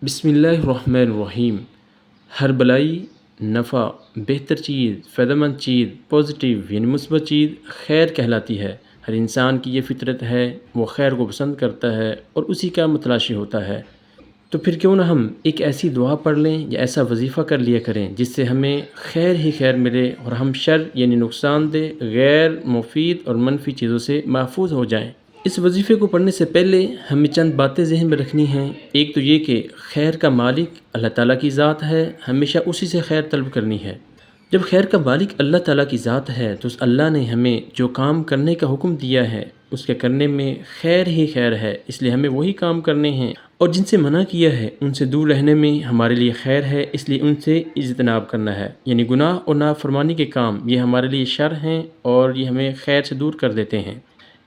بسم اللہ الرحمن الرحیم۔ ہر بلائی، نفع، بہتر چیز، فائدہ مند چیز، پازیٹیو یعنی مثبت چیز خیر کہلاتی ہے۔ ہر انسان کی یہ فطرت ہے، وہ خیر کو پسند کرتا ہے اور اسی کا متلاشی ہوتا ہے۔ تو پھر کیوں نہ ہم ایک ایسی دعا پڑھ لیں یا ایسا وظیفہ کر لیا کریں جس سے ہمیں خیر ہی خیر ملے اور ہم شر یعنی نقصان دہ، غیر مفید اور منفی چیزوں سے محفوظ ہو جائیں۔ اس وظیفے کو پڑھنے سے پہلے ہمیں چند باتیں ذہن میں رکھنی ہیں۔ ایک تو یہ کہ خیر کا مالک اللہ تعالیٰ کی ذات ہے، ہمیشہ اسی سے خیر طلب کرنی ہے۔ جب خیر کا مالک اللہ تعالیٰ کی ذات ہے تو اس اللہ نے ہمیں جو کام کرنے کا حکم دیا ہے اس کے کرنے میں خیر ہی خیر ہے، اس لیے ہمیں وہی کام کرنے ہیں، اور جن سے منع کیا ہے ان سے دور رہنے میں ہمارے لیے خیر ہے، اس لیے ان سے اجتناب کرنا ہے۔ یعنی گناہ اور نافرمانی کے کام یہ ہمارے لیے شر ہیں اور یہ ہمیں خیر سے دور کر دیتے ہیں۔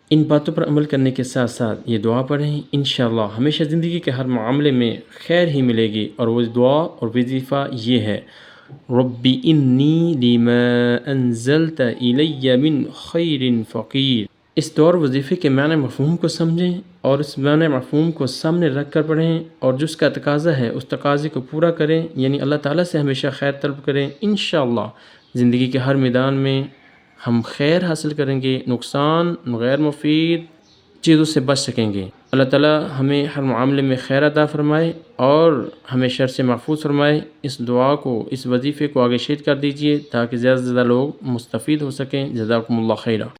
ان باتوں پر عمل کرنے کے ساتھ ساتھ یہ دعا پڑھیں، انشاءاللہ ہمیشہ زندگی کے ہر معاملے میں خیر ہی ملے گی۔ اور وہ دعا اور وظیفہ یہ ہے: رب انی لما انزلت الی من خیر فقیر۔ اس دعا اور وظیفے کے معنی مفہوم کو سمجھیں اور اس معنی مفہوم کو سامنے رکھ کر پڑھیں، اور جس کا تقاضا ہے اس تقاضے کو پورا کریں، یعنی اللہ تعالیٰ سے ہمیشہ خیر طلب کریں۔ انشاءاللہ زندگی کے ہر میدان میں ہم خیر حاصل کریں گے، نقصان، غیر مفید چیزوں سے بچ سکیں گے۔ اللہ تعالیٰ ہمیں ہر معاملے میں خیر عطا فرمائے اور ہمیں شر سے محفوظ فرمائے۔ اس دعا کو، اس وظیفے کو آگے شیئر کر دیجئے تاکہ زیادہ سے زیادہ لوگ مستفید ہو سکیں۔ جزاکم اللہ خیرہ۔